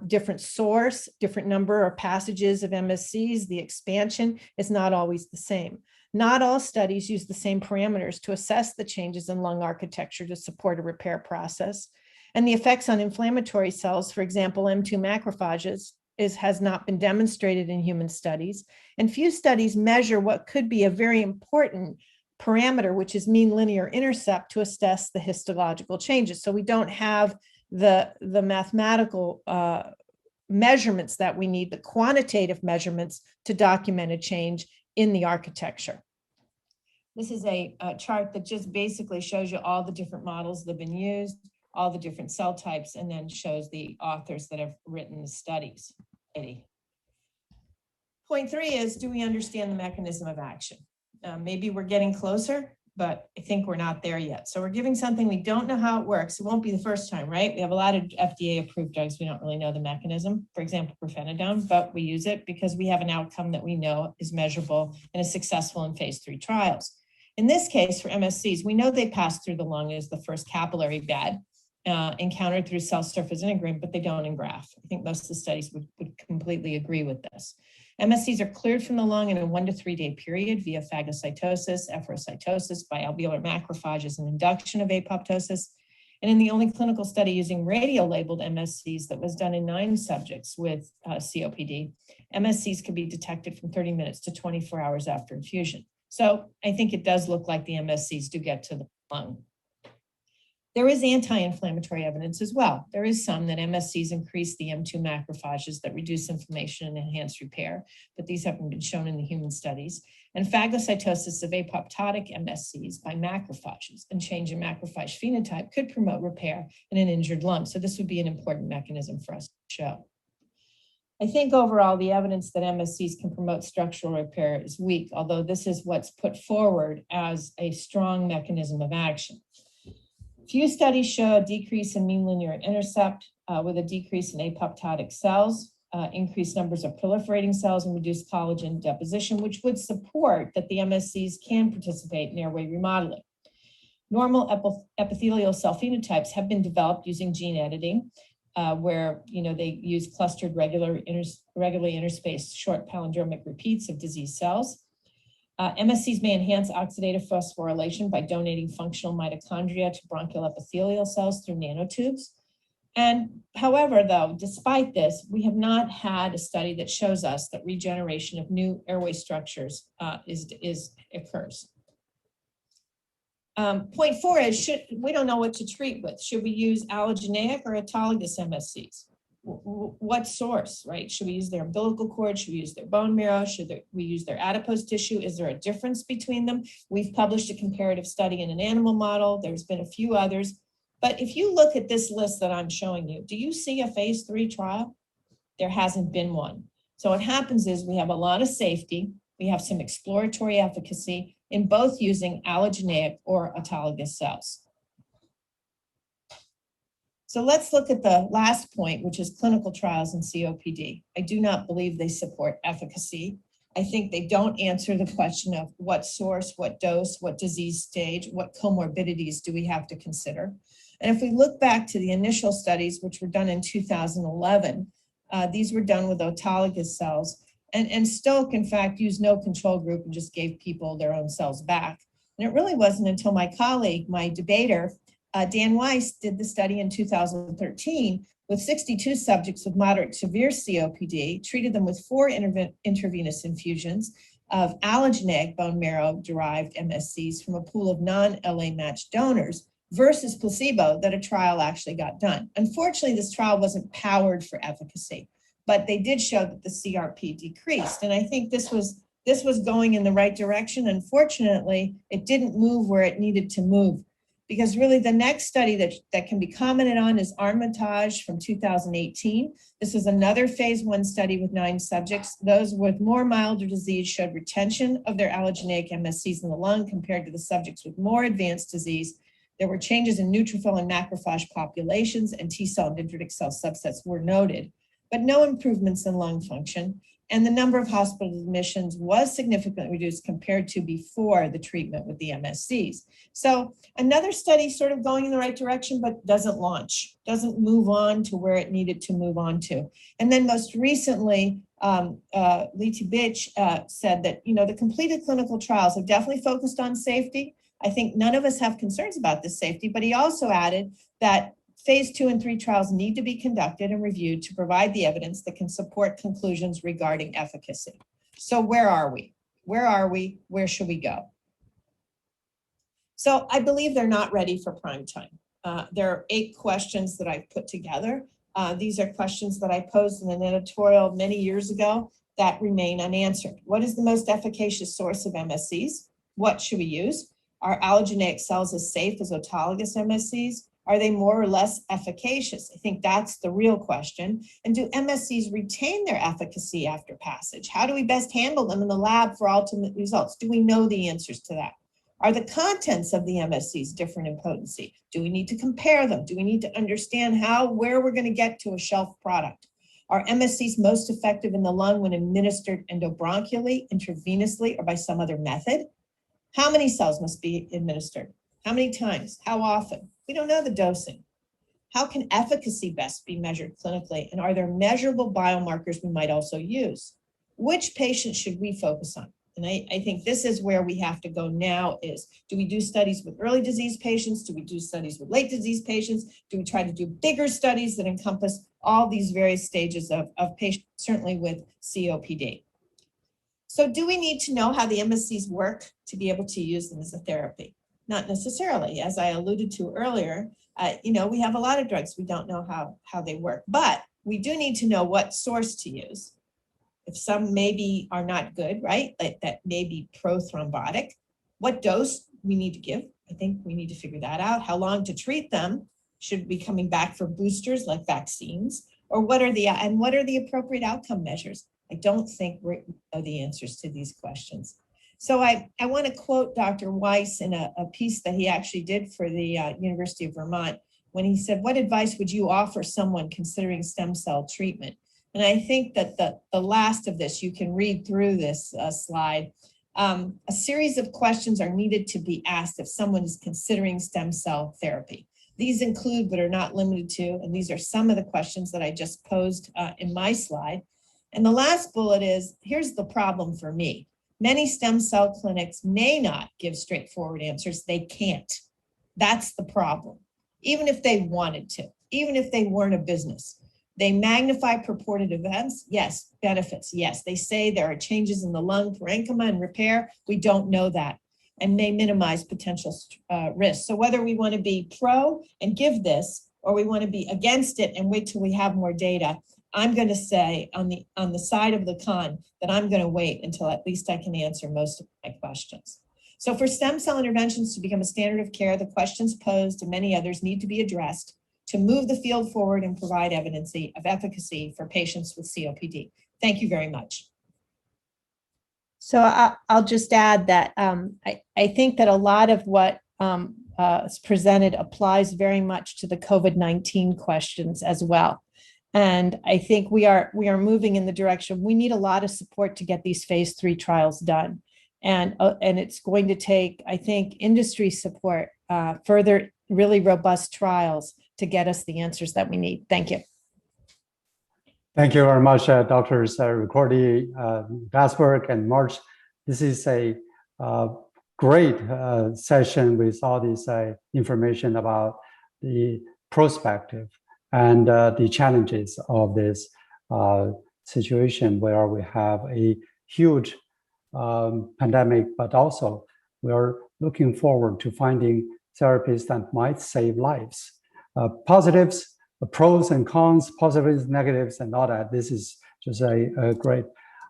different source, different number or passages of MSCs. The expansion is not always the same. Not all studies use the same parameters to assess the changes in lung architecture to support a repair process. And the effects on inflammatory cells, for example, M2 macrophages, has not been demonstrated in human studies, and few studies measure what could be a very important parameter, which is mean linear intercept, to assess the histological changes. So we don't have the mathematical measurements that we need, the quantitative measurements to document a change in the architecture. This is a chart that just basically shows you all the different models that have been used, all the different cell types, and then shows the authors that have written the studies. Point 3 is, do we understand the mechanism of action? Maybe we're getting closer, but I think we're not there yet. So we're giving something we don't know how it works. It won't be the first time, right? We have a lot of FDA approved drugs. We don't really know the mechanism. For example, pirfenidone, but we use it because we have an outcome that we know is measurable and is successful in phase 3 trials. In this case, for MSCs, we know they pass through the lung as the first capillary bed encountered through cell surface integrant, but they don't engraft. I think most of the studies would completely agree with this. MSCs are cleared from the lung in a 1 to 3 day period via phagocytosis, efferocytosis by alveolar macrophages and induction of apoptosis. And in the only clinical study using radio-labeled MSCs that was done in 9 subjects with COPD, MSCs could be detected from 30 minutes to 24 hours after infusion. So I think it does look like the MSCs do get to the lung. There is anti-inflammatory evidence as well. There is some that MSCs increase the M2 macrophages that reduce inflammation and enhance repair, but these haven't been shown in the human studies. And phagocytosis of apoptotic MSCs by macrophages and change in macrophage phenotype could promote repair in an injured lung. So this would be an important mechanism for us to show. I think overall the evidence that MSCs can promote structural repair is weak, although this is what's put forward as a strong mechanism of action. Few studies show a decrease in mean linear intercept with a decrease in apoptotic cells, increased numbers of proliferating cells, and reduced collagen deposition, which would support that the MSCs can participate in airway remodeling. Normal epithelial cell phenotypes have been developed using gene editing, where they use clustered regularly interspaced short palindromic repeats of diseased cells. MSCs may enhance oxidative phosphorylation by donating functional mitochondria to bronchial epithelial cells through nanotubes. And however, though, despite this, we have not had a study that shows us that regeneration of new airway structures occurs. Point 4 is, we don't know what to treat with. Should we use allogeneic or autologous MSCs? What source, right? Should we use their umbilical cord? Should we use their bone marrow? Should we use their adipose tissue? Is there a difference between them? We've published a comparative study in an animal model. There's been a few others. But if you look at this list that I'm showing you, do you see a phase 3 trial? There hasn't been one. So what happens is we have a lot of safety. We have some exploratory efficacy in both using allogeneic or autologous cells. So let's look at the last point, which is clinical trials in COPD. I do not believe they support efficacy. I think they don't answer the question of what source, what dose, what disease stage, what comorbidities do we have to consider. And if we look back to the initial studies, which were done in 2011, these were done with autologous cells. And Stoke, in fact, used no control group and just gave people their own cells back. And it really wasn't until my colleague, my debater, Dan Weiss, did the study in 2013 with 62 subjects with moderate to severe COPD, treated them with 4 intravenous infusions of allogeneic bone marrow derived MSCs from a pool of non-LA matched donors versus placebo that a trial actually got done. Unfortunately, this trial wasn't powered for efficacy, but they did show that the CRP decreased. And I think this was going in the right direction. Unfortunately, it didn't move where it needed to move, because really the next study that can be commented on is Armitage from 2018. This is another phase 1 study with 9 subjects. Those with more milder disease showed retention of their allogeneic MSCs in the lung compared to the subjects with more advanced disease. There were changes in neutrophil and macrophage populations, and T cell and dendritic cell subsets were noted, but no improvements in lung function. And the number of hospital admissions was significantly reduced compared to before the treatment with the MSCs. So another study sort of going in the right direction, but doesn't launch, doesn't move on to where it needed to move on to. And then most recently, Liti Bitch said that, the completed clinical trials have definitely focused on safety. I think none of us have concerns about this safety, but he also added that Phase 2 and 3 trials need to be conducted and reviewed to provide the evidence that can support conclusions regarding efficacy. So where are we? Where are we? Where should we go? So I believe they're not ready for prime time. There are 8 questions that I've put together. These are questions that I posed in an editorial many years ago that remain unanswered. What is the most efficacious source of MSCs? What should we use? Are allogeneic cells as safe as autologous MSCs? Are they more or less efficacious? I think that's the real question. And do MSCs retain their efficacy after passage? How do we best handle them in the lab for ultimate results? Do we know the answers to that? Are the contents of the MSCs different in potency? Do we need to compare them? Do we need to understand where we're going to get to a shelf product? Are MSCs most effective in the lung when administered endobronchially, intravenously, or by some other method? How many cells must be administered? How many times? How often? We don't know the dosing. How can efficacy best be measured clinically? And are there measurable biomarkers we might also use? Which patients should we focus on? And I think this is where we have to go now is, do we do studies with early disease patients? Do we do studies with late disease patients? Do we try to do bigger studies that encompass all these various stages of patients, certainly with COPD? So do we need to know how the MSCs work to be able to use them as a therapy? Not necessarily. As I alluded to earlier, we have a lot of drugs. We don't know how they work, but we do need to know what source to use. If some maybe are not good, right? That may be prothrombotic. What dose we need to give? I think we need to figure that out. How long to treat them? Should be coming back for boosters like vaccines? Or what are the appropriate outcome measures? I don't think we know the answers to these questions. So I want to quote Dr. Weiss in a piece that he actually did for the University of Vermont when he said, "What advice would you offer someone considering stem cell treatment?" And I think that the last of this, you can read through this slide. A series of questions are needed to be asked if someone is considering stem cell therapy. These include, but are not limited to, and these are some of the questions that I just posed in my slide. And the last bullet is, here's the problem for me. Many stem cell clinics may not give straightforward answers. They can't. That's the problem. Even if they wanted to, even if they weren't a business. They magnify purported events. Yes. Benefits. Yes. They say there are changes in the lung parenchyma and repair. We don't know that, and may minimize potential risks. So whether we want to be pro and give this, or we want to be against it and wait till we have more data, I'm going to say on the side of the con that I'm going to wait until at least I can answer most of my questions. So for stem cell interventions to become a standard of care, the questions posed and many others need to be addressed to move the field forward and provide evidence of efficacy for patients with COPD. Thank you very much. So I'll just add that I think that a lot of what is presented applies very much to the COVID-19 questions as well. And I think we are moving in the direction, we need a lot of support to get these phase 3 trials done. And it's going to take, I think, industry support, further really robust trials to get us the answers that we need. Thank you. Thank you very much, Drs. Ricordi, Glassberg, and March. This is a great session with all this information about the prospective and the challenges of this situation where we have a huge pandemic, but also we are looking forward to finding therapies that might save lives. Positives, pros and cons, positives, negatives, and all that. This is just a great.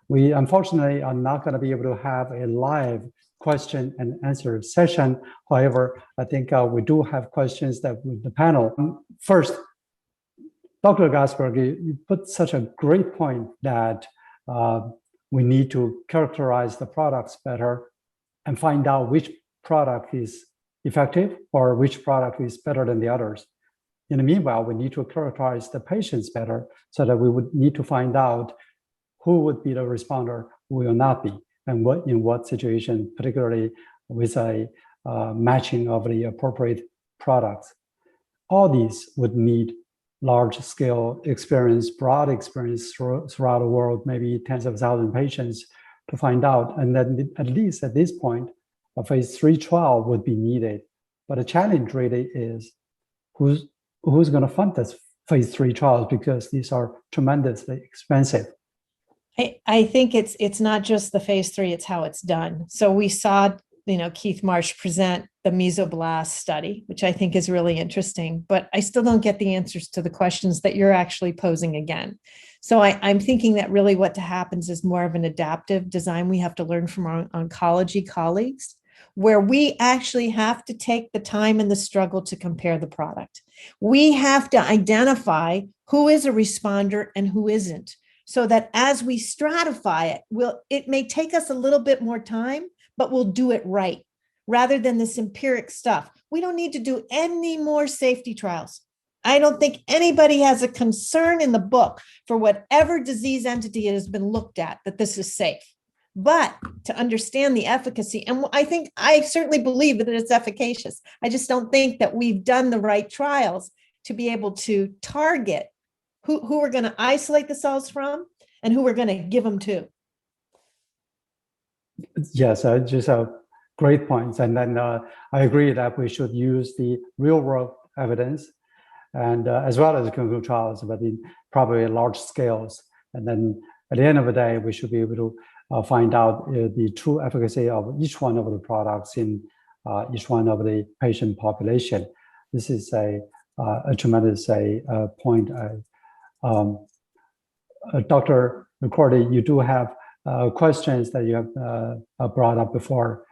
We unfortunately are not going to be able to have a live question and answer session. However, I think we do have questions that with the panel. First, Dr. Glassberg, you put such a great point that we need to characterize the products better and find out which product is effective or which product is better than the others. In the meanwhile, we need to characterize the patients better so that we would need to find out who would be the responder, who will not be, and in what situation, particularly with a matching of the appropriate products. All these would need large-scale experience, broad experience throughout the world, maybe tens of thousands of patients to find out. And then at least at this point, a phase 3 trial would be needed. But the challenge really is who's going to fund this phase 3 trials, because these are tremendously expensive. I think it's not just the phase 3, it's how it's done. So we saw, Keith Marsh present the Mesoblast study, which I think is really interesting, but I still don't get the answers to the questions that you're actually posing again. So I'm thinking that really what happens is more of an adaptive design we have to learn from our oncology colleagues, where we actually have to take the time and the struggle to compare the product. We have to identify who is a responder and who isn't, so that as we stratify it, it may take us a little bit more time, but we'll do it right, rather than this empiric stuff. We don't need to do any more safety trials. I don't think anybody has a concern in the book for whatever disease entity has been looked at that this is safe. But to understand the efficacy, and I certainly believe that it's efficacious. I just don't think that we've done the right trials to be able to target who we're going to isolate the cells from and who we're going to give them to. Yes, just a great points. And then I agree that we should use the real world evidence, and as well as clinical trials, but in probably large scales. And then at the end of the day, we should be able to find out the true efficacy of each one of the products in each one of the patient population. This is a tremendous point. Dr. Ricordi, you do have questions that you have brought up before.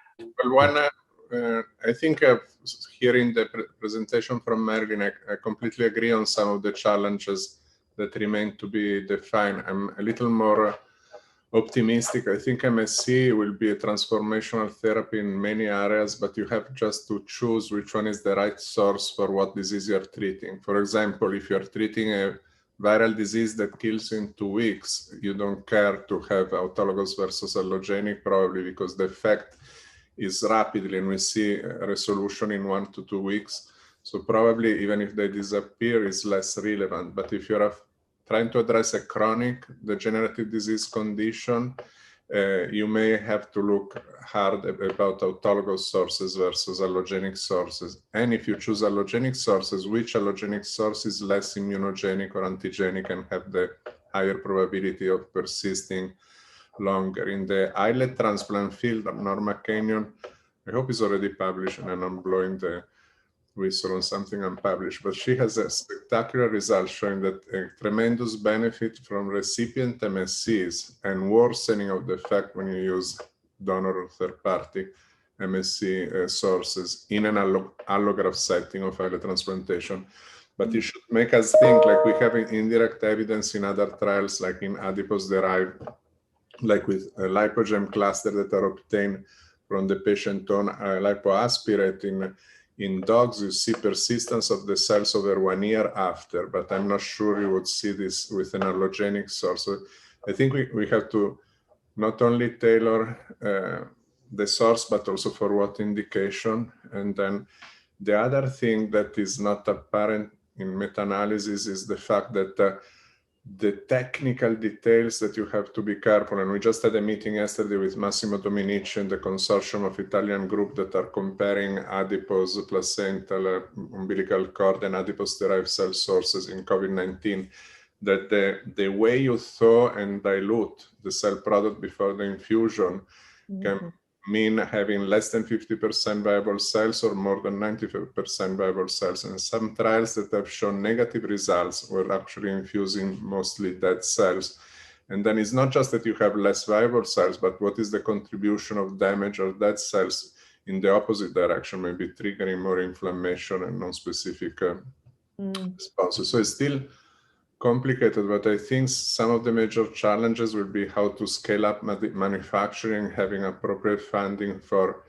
Well, one, I think hearing the presentation from Marilyn, I completely agree on some of the challenges that remain to be defined. I'm a little more optimistic. I think MSC will be a transformational therapy in many areas, but you have just to choose which one is the right source for what disease you're treating. For example, if you're treating a viral disease that kills in 2 weeks, you don't care to have autologous versus allogenic, probably because the effect is rapidly and we see a resolution in 1 to 2 weeks. So probably even if they disappear, it's less relevant. But if you're trying to address a chronic degenerative disease condition, you may have to look hard about autologous sources versus allogenic sources. And if you choose allogenic sources, which allogenic source is less immunogenic or antigenic and have the higher probability of persisting longer? In the islet transplant field, Norma Kenyon, I hope is already published, and I'm blowing the whistle on something unpublished, but she has a spectacular result showing that a tremendous benefit from recipient MSCs and worsening of the effect when you use donor or third-party MSC sources in an allograft setting of islet transplantation. But it should make us think, like we have indirect evidence in other trials, like in adipose-derived, like with a lipogem cluster that are obtained from the patient own lipoaspirate. In dogs, you see persistence of the cells over 1 year after, but I'm not sure you would see this with an allogenic source. So I think we have to not only tailor the source, but also for what indication. And then the other thing that is not apparent in meta-analysis is the fact that the technical details that you have to be careful. And we just had a meeting yesterday with Massimo Dominici and the consortium of Italian group that are comparing adipose, placental, umbilical cord, and adipose-derived cell sources in COVID-19, that the way you thaw and dilute the cell product before the infusion can mean having less than 50% viable cells or more than 95% viable cells. And some trials that have shown negative results were actually infusing mostly dead cells. And then it's not just that you have less viable cells, but what is the contribution of damage or dead cells in the opposite direction, maybe triggering more inflammation and non-specific responses. So it's still complicated, but I think some of the major challenges will be how to scale up manufacturing, having appropriate funding for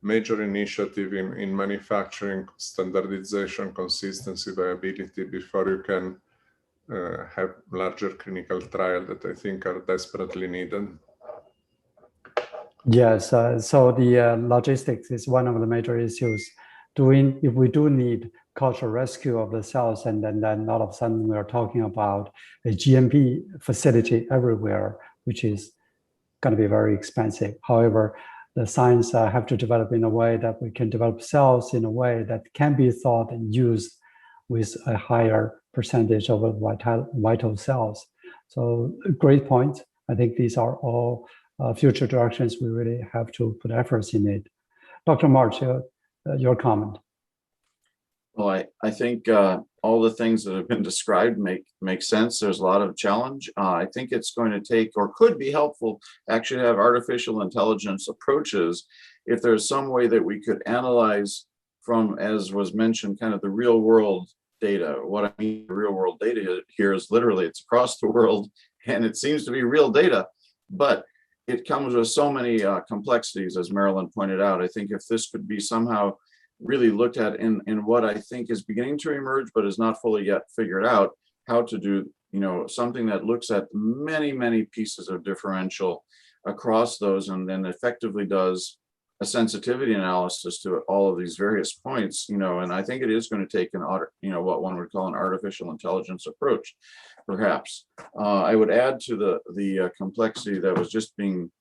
major initiative in manufacturing, standardization, consistency, viability, before you can have larger clinical trials that I think are desperately needed. Yes, so the logistics is one of the major issues. If we do need cultural rescue of the cells, and then all of a sudden we are talking about a GMP facility everywhere, which is going to be very expensive. However, the science have to develop in a way that we can develop cells in a way that can be thought and used with a higher percentage of vital cells. So great point. I think these are all future directions we really have to put efforts in it. Dr. March, your comment. Well, I think all the things that have been described make sense. There's a lot of challenge. I think it's going to take, or could be helpful, actually to have artificial intelligence approaches if there's some way that we could analyze from, as was mentioned, kind of the real world data. What I mean, real world data here is literally it's across the world and it seems to be real data, but it comes with so many complexities, as Marilyn pointed out. I think if this could be somehow really looked at in what I think is beginning to emerge, but is not fully yet figured out, how to do, something that looks at many pieces of differential across those, and then effectively does a sensitivity analysis to all of these various points, and I think it is going to take what one would call an artificial intelligence approach, perhaps. I would add to the complexity that was just being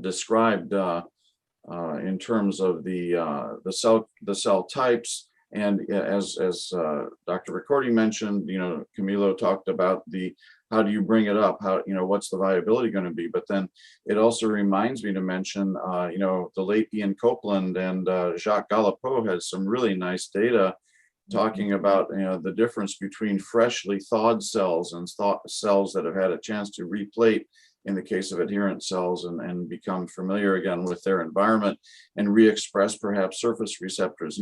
described in terms of the cell types, and as Dr. Ricordi mentioned, Camillo talked about how do you bring it up? How, what's the viability going to be? But then it also reminds me to mention, the late Ian Copeland and Jacques Gallipeau had some really nice data talking about, the difference between freshly thawed cells and cells that have had a chance to replate in the case of adherent cells and become familiar again with their environment and re-express perhaps surface receptors.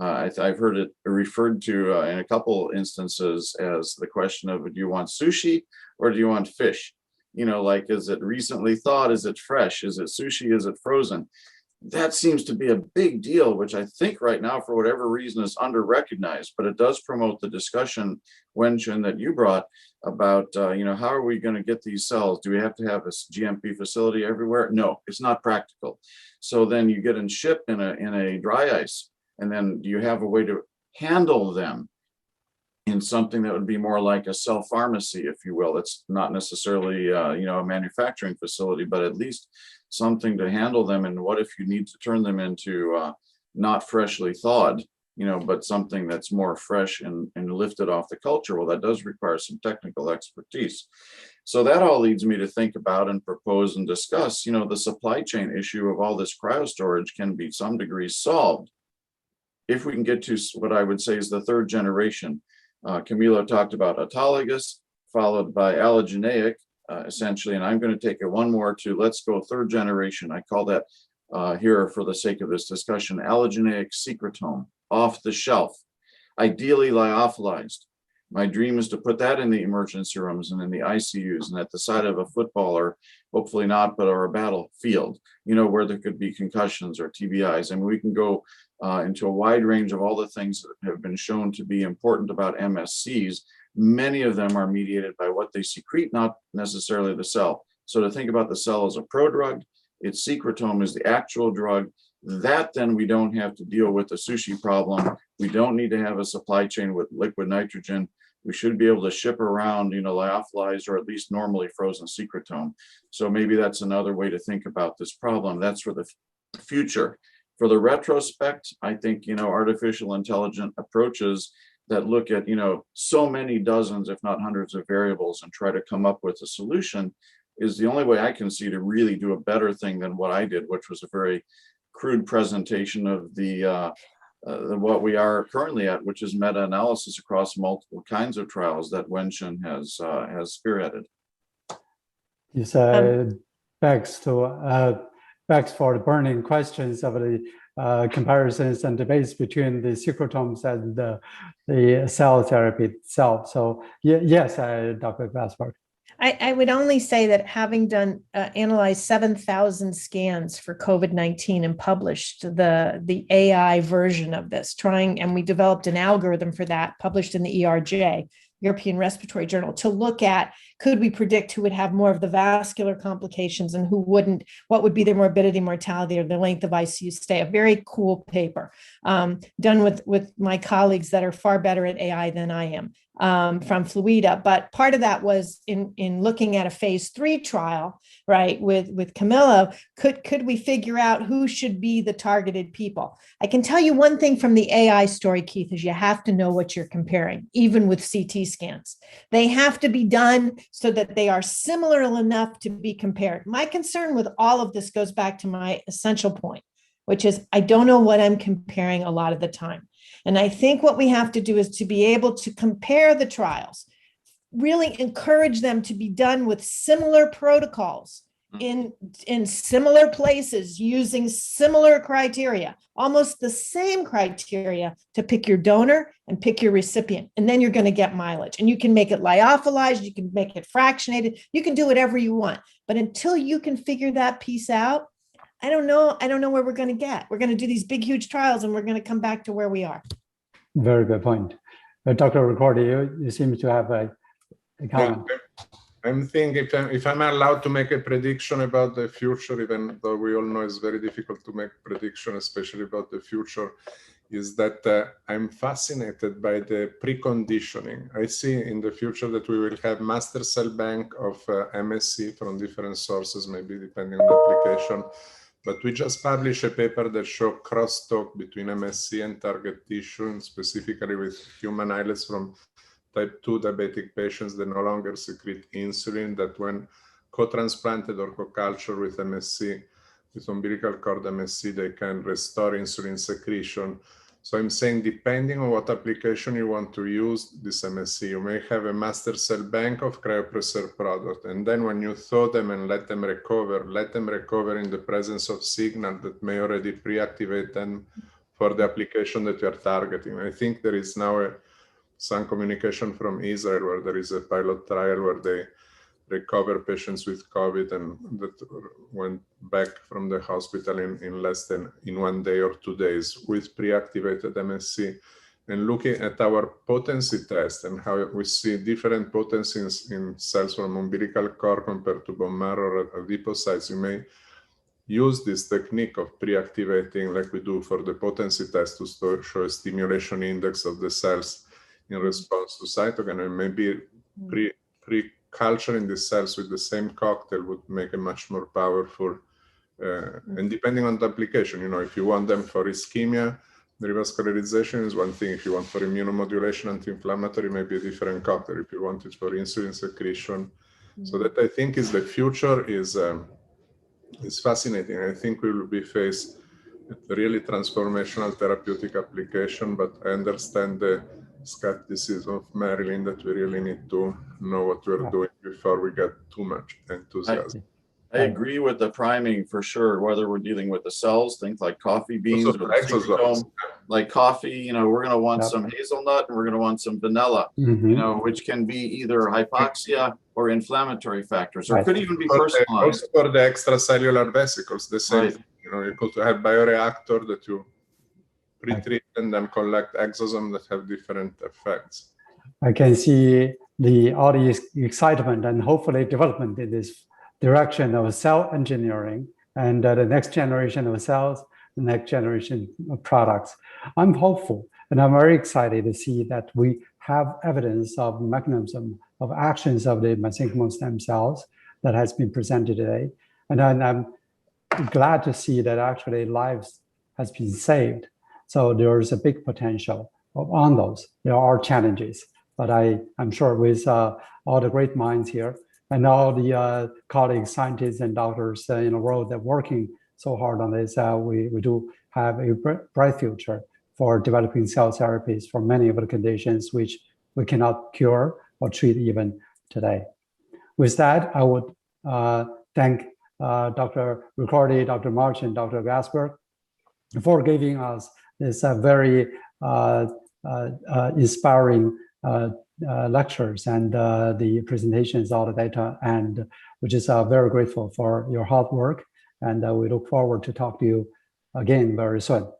I've heard it referred to in a couple instances as the question of, do you want sushi or do you want fish? Like, is it recently thawed? Is it fresh? Is it sushi? Is it frozen? That seems to be a big deal, which I think right now, for whatever reason, is under-recognized, but it does promote the discussion, Wenchun, that you brought about, how are we going to get these cells? Do we have to have a GMP facility everywhere? No, it's not practical. So then you get them shipped in a dry ice, and then do you have a way to handle them in something that would be more like a cell pharmacy, if you will? It's not necessarily, a manufacturing facility, but at least something to handle them. And what if you need to turn them into not freshly thawed, but something that's more fresh and lifted off the culture? Well, that does require some technical expertise. So that all leads me to think about and propose and discuss, the supply chain issue of all this cryostorage can be some degree solved if we can get to what I would say is the third generation. Camillo talked about autologous, followed by allogeneic, essentially, and I'm going to take it one more to let's go third generation. I call that here for the sake of this discussion, allogeneic secretome, off the shelf, ideally lyophilized. My dream is to put that in the emergency rooms and in the ICUs and at the side of a football, or hopefully not, but or a battlefield, where there could be concussions or TBIs. And we can go into a wide range of all the things that have been shown to be important about MSCs. Many of them are mediated by what they secrete, not necessarily the cell. So to think about the cell as a prodrug, its secretome is the actual drug. That then we don't have to deal with the sushi problem. We don't need to have a supply chain with liquid nitrogen. We should be able to ship around, lyophilized or at least normally frozen secretome. So maybe that's another way to think about this problem. That's for the future. For the retrospect, I think, artificial intelligent approaches that look at, so many dozens, if not hundreds of variables and try to come up with a solution is the only way I can see to really do a better thing than what I did, which was a very crude presentation of the what we are currently at, which is meta-analysis across multiple kinds of trials that Wenchun has spearheaded. This begs for the burning questions of the comparisons and debates between the secretomes and the cell therapy itself. So yes, Dr. Glassberg. I would only say that having done analyzed 7,000 scans for COVID-19 and published the AI version of this, and we developed an algorithm for that, published in the ERJ, European Respiratory Journal, to look at could we predict who would have more of the vascular complications and who wouldn't, what would be their morbidity, mortality, or the length of ICU stay. A very cool paper done with my colleagues that are far better at AI than I am. From Fluida, but part of that was in looking at a phase 3 trial, right, with Camillo, could we figure out who should be the targeted people? I can tell you one thing from the AI story, Keith, is you have to know what you're comparing, even with CT scans. They have to be done so that they are similar enough to be compared. My concern with all of this goes back to my essential point, which is I don't know what I'm comparing a lot of the time. And I think what we have to do is to be able to compare the trials, really encourage them to be done with similar protocols in similar places using similar criteria, almost the same criteria to pick your donor and pick your recipient. And then you're going to get mileage. And you can make it lyophilized, you can make it fractionated, you can do whatever you want. But until you can figure that piece out, I don't know where we're going to get. We're going to do these big, huge trials, and we're going to come back to where we are. Very good point. Dr. Ricordi, you seem to have a comment. Yeah, I'm thinking if I'm allowed to make a prediction about the future, even though we all know it's very difficult to make prediction, especially about the future, is that I'm fascinated by the preconditioning. I see in the future that we will have master cell bank of MSC from different sources, maybe depending on the application. But we just published a paper that showed crosstalk between MSC and target tissue, and specifically with human islets from type 2 diabetic patients that no longer secrete insulin, that when co-transplanted or co-cultured with MSC, with umbilical cord MSC, they can restore insulin secretion. So I'm saying, depending on what application you want to use this MSC, you may have a master cell bank of cryopreserved product. And then when you thaw them and let them recover in the presence of signal that may already pre-activate them for the application that you are targeting. I think there is now some communication from Israel where there is a pilot trial where they recover patients with COVID and that went back from the hospital in less than 1 day or 2 days with pre-activated MSC. And looking at our potency test and how we see different potencies in cells from umbilical cord compared to bone marrow or adipocytes, you may use this technique of pre-activating like we do for the potency test to show a stimulation index of the cells in response to cytokine, and maybe pre-culturing the cells with the same cocktail would make a much more powerful, and depending on the application, if you want them for ischemia, the revascularization is one thing. If you want for immunomodulation, anti-inflammatory, maybe a different cocktail. If you want it for insulin secretion. So that I think is the future is fascinating. I think we will be faced with a really transformational therapeutic application, but I understand the skepticism of Marilyn that we really need to know what we're doing before we get too much enthusiasm. I agree with the priming for sure, whether we're dealing with the cells, things like coffee beans or the secretome, like coffee, we're going to want some hazelnut and we're going to want some vanilla, which can be either hypoxia or inflammatory factors, or could even be personalized. For the extracellular vesicles, the same thing. You could have bioreactor that you pre-treat and then collect exosomes that have different effects. I can see all the excitement and hopefully development in this direction of cell engineering and the next generation of cells, the next generation of products. I'm hopeful and I'm very excited to see that we have evidence of mechanism of actions of the mesenchymal stem cells that has been presented today. And I'm glad to see that actually lives has been saved. So there is a big potential on those. There are challenges, but I'm sure with all the great minds here and all the colleagues, scientists, and doctors in the world that are working so hard on this, we do have a bright future for developing cell therapies for many of the conditions which we cannot cure or treat even today. With that, I would thank Dr. Ricordi, Dr. March, and Dr. Glassberg for giving us this very inspiring lectures and the presentations, all the data, and which is very grateful for your hard work. And we look forward to talk to you again very soon.